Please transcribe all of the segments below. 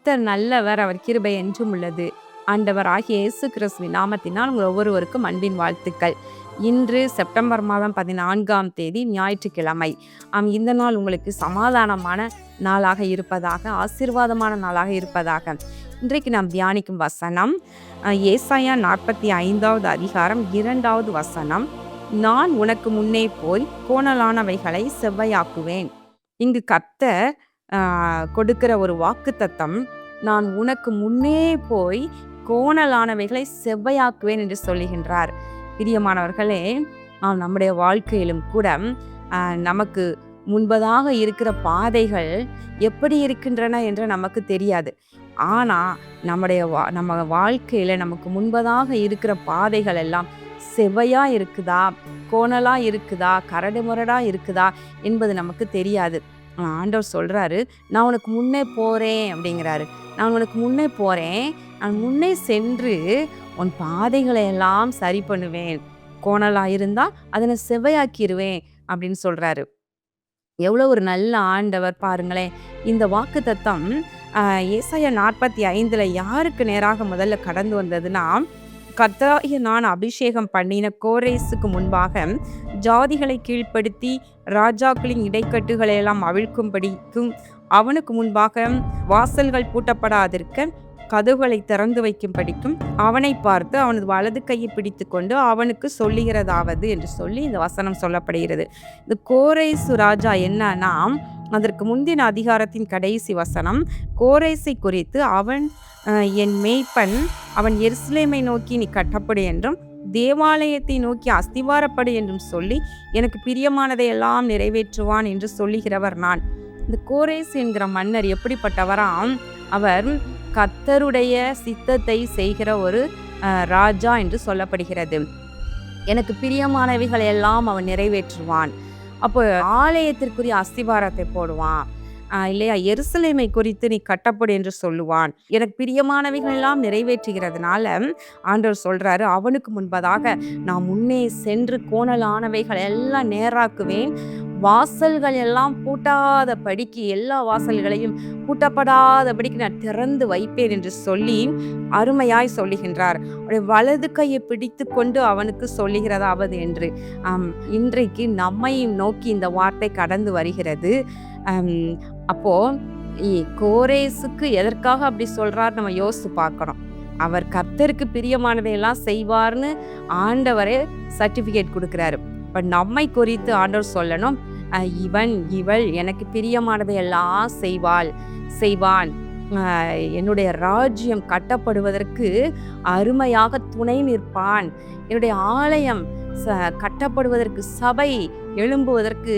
கர்த்தர் நல்லவர், அவர் கிருபை என்றும் உள்ளது. ஆண்டவர் ஆகிய இயேசு கிறிஸ்துவின் நாமத்தினால் உங்கள் ஒவ்வொருவருக்கும் அன்பின் வாழ்த்துக்கள். இன்று செப்டம்பர் மாதம் 14ஆம் தேதி ஞாயிற்றுக்கிழமை. இந்த நாள் உங்களுக்கு சமாதானமான நாளாக இருப்பதாக, ஆசீர்வாதமான நாளாக இருப்பதாக. இன்றைக்கு நாம் தியானிக்கும் வசனம் ஏசாயா 45வது அதிகாரம் 2வது வசனம். நான் உனக்கு முன்னே போய் கோணலானவைகளை செவ்வையாக்குவேன். இங்கு கர்த்தர் கொடுக்கிற ஒரு வாக்குத்தத்தம், நான் உனக்கு முன்னே போய் கோணலானவைகளை செவ்வையாக்குவேன் என்று சொல்லுகின்றார். பிரியமானவர்களே, நம்முடைய வாழ்க்கையிலும் கூட நமக்கு முன்பதாக இருக்கிற பாதைகள் எப்படி இருக்கின்றன என்று நமக்கு தெரியாது. ஆனால் நம்ம வாழ்க்கையில் நமக்கு முன்பதாக இருக்கிற பாதைகள் எல்லாம் செவ்வையா இருக்குதா, கோணலா இருக்குதா, கரடு முரடா இருக்குதா என்பது நமக்கு தெரியாது. ஆண்டவர் சொல்கிறாரு, நான் உனக்கு முன்னே போகிறேன் அப்படிங்கிறாரு. நான் உனக்கு முன்னே போகிறேன், நான் முன்னே சென்று உன் பாதைகளை எல்லாம் சரி பண்ணுவேன், கோணலாக இருந்தால் அதனை செவ்வையாக்கிடுவேன் அப்படின்னு சொல்கிறாரு. எவ்வளோ ஒரு நல்ல ஆண்டவர் பாருங்களேன். இந்த வாக்கு தத்தம் ஏசாயா 45 யாருக்கு நேராக முதல்ல கடந்து வந்ததுன்னா, கர்த்தராகிய நான் அபிஷேகம் பண்ணின கோரேசுக்கு முன்பாக ஜாதிகளை கீழ்ப்படுத்தி ராஜாக்களின் இடைக்கட்டுகளை எல்லாம் அவிழ்க்கும்படிக்கும், அவனுக்கு முன்பாக வாசல்கள் பூட்டப்படாதிருக்க கதவுகளை திறந்து வைக்கும்படிக்கும் அவனை பார்த்து அவனது வலது கையை பிடித்து கொண்டு அவனுக்கு சொல்லுகிறதாவது என்று சொல்லி இந்த வசனம் சொல்லப்படுகிறது. இந்த கோரேசு ராஜா என்னன்னா, அதற்கு முந்தின அதிகாரத்தின் கடைசி வசனம் கோரேசை குறித்து, அவன் என் மேய்ப்பன், அவன் எருசலேமை நோக்கி நீ கட்டப்படு என்றும் தேவாலயத்தை நோக்கி அஸ்திவாரப்படு என்றும் சொல்லி எனக்கு பிரியமானதை எல்லாம் நிறைவேற்றுவான் என்று சொல்லுகிறவர் நான். இந்த கோரேஸ் என்கிற மன்னர் எப்படிப்பட்டவராம்? அவர் கர்த்தருடைய சித்தத்தை செய்கிற ஒரு ராஜா என்று சொல்லப்படுகிறது. எனக்கு பிரியமானவைகளை எல்லாம் அவன் நிறைவேற்றுவான். அப்போ ஆலயத்திற்குரிய அஸ்திவாரத்தை போடுவான் இல்லையா, எருசலேமை குறித்து நீ கட்டப்படு என்று சொல்லுவான். எனக்கு பிரியமானவைகள் எல்லாம் நிறைவேற்றுகிறதுனால ஆண்டவர் சொல்றாரு, அவனுக்கு முன்பதாக நான் முன்னே சென்று கோணலானவைகள் எல்லாம் நேராக்குவேன், வாசல்கள் எல்லாம் பூட்டாதபடிக்கு, எல்லா வாசல்களையும் பூட்டப்படாதபடிக்கு நான் திறந்து வைப்பேன் என்று சொல்லி அருமையாய் சொல்லுகின்றார். வலது கையை பிடித்து கொண்டு அவனுக்கு சொல்லுகிறதாவது என்று. இன்றைக்கு நம்மையும் நோக்கி இந்த வார்த்தை கடந்து வருகிறது. அப்போ கோரேசுக்கு எதற்காக அப்படி சொல்றார் நம்ம யோசித்து பார்க்கணும். அவர் கர்த்தருக்கு பிரியமானதையெல்லாம் செய்வார்னு ஆண்டவரே சர்டிபிகேட் கொடுக்கிறாரு. இப்போ நம்மை குறித்து ஆண்டவர் சொல்லணும், இவள் எனக்கு பிரியமானதையெல்லாம் செய்வான், என்னுடைய ராஜ்யம் கட்டப்படுவதற்கு அருமையாக துணை நிற்பான், என்னுடைய ஆலயம் கட்டப்படுவதற்கு, சபை எழும்புவதற்கு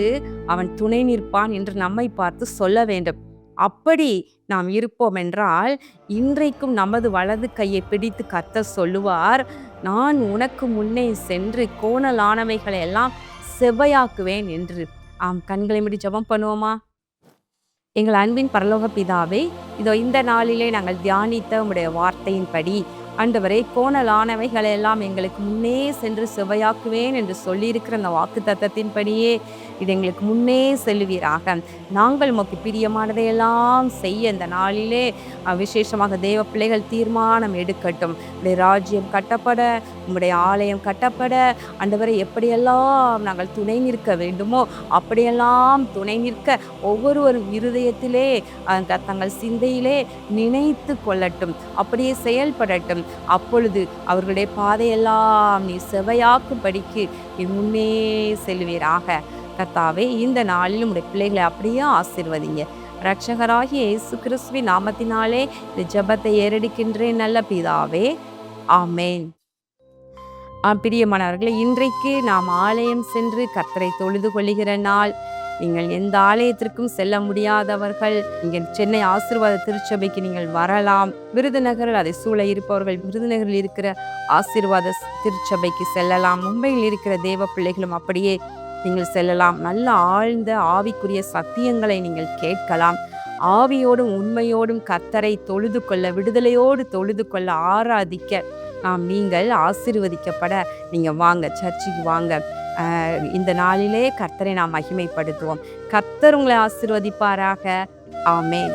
அவன் துணை நிற்பான் என்று நம்மை பார்த்து சொல்ல வேண்டும். அப்படி நாம் இருப்போம் என்றால் இன்றைக்கும் நமது வலது கையை பிடித்து கர்த்தர் சொல்லுவார், நான் உனக்கு முன்னே சென்று கோணலானவைகளை எல்லாம் செவ்வையாக்குவேன் என்று. கண்களை மூடி ஜெபம் பண்ணுவோமா? எங்கள் அன்பின் பரலோக பிதாவே, இதோ இந்த நாளிலே நாங்கள் தியானித்த உம்முடைய வார்த்தையின்படி ஆண்டவரே, கோணலானவைகளை எல்லாம் எங்களுக்கு முன்னே சென்று செவ்வையாக்குவேன் என்று சொல்லியிருக்கிற அந்த வாக்கு தத்தத்தின்படியே இது எங்களுக்கு முன்னே செல்லுவீராக. நாங்கள் உமக்கு பிரியமானதையெல்லாம் செய்ய இந்த நாளிலே விசேஷமாக தேவ பிள்ளைகள் தீர்மானம் எடுக்கட்டும். உடைய ராஜ்யம் கட்டப்பட, உம்முடைய ஆலயம் கட்டப்பட ஆண்டவரை எப்படியெல்லாம் நாங்கள் துணை நிற்க வேண்டுமோ அப்படியெல்லாம் துணை நிற்க ஒவ்வொருவரும் இருதயத்திலே தங்கள் சிந்தையிலே நினைத்து கொள்ளட்டும், அப்படியே செயல்படட்டும். அப்பொழுது அவர்களுடைய பாதையெல்லாம் நீ செவையாக்கும்படிக்கு நீ முன்னே செல்வீராக. கர்த்தாவே, இந்த நாளில் உடைய பிள்ளைகளை அப்படியே ஆசீர்வதிங்க. இரட்சகராகிய இயேசு கிறிஸ்துவின் நாமத்தினாலே இந்த ஜெபத்தை ஏறெடுக்கின்றேன் நல்ல பிதாவே, ஆமேன். பிரியமானவர்களே, இன்றைக்கு நாம் ஆலயம் சென்று கர்த்தரை தொழுது கொள்ளுகிற நாள். நீங்கள் எந்த ஆலயத்திற்கும் செல்ல முடியாதவர்கள் இங்கே சென்னை ஆசீர்வாத திருச்சபைக்கு நீங்கள் வரலாம். விருதுநகரில் அதை சூழ இருப்பவர்கள் விருதுநகரில் இருக்கிற ஆசீர்வாத திருச்சபைக்கு செல்லலாம். மும்பையில் இருக்கிற தேவ பிள்ளைகளும் அப்படியே நீங்கள் செல்லலாம். நல்ல ஆழ்ந்த ஆவிக்குரிய சத்தியங்களை நீங்கள் கேட்கலாம். ஆவியோடும் உண்மையோடும் கர்த்தரை தொழுது கொள்ள, விடுதலையோடு தொழுது கொள்ள, ஆராதிக்க நீங்கள் ஆசீர்வதிக்கப்பட நீங்கள் வாங்க, சர்ச்சுக்கு வாங்க. இந்த நாளிலே கர்த்தரை நாம் மகிமைப்படுத்துவோம். கர்த்தர் உங்களை ஆசீர்வதிப்பாராக. ஆமேன்.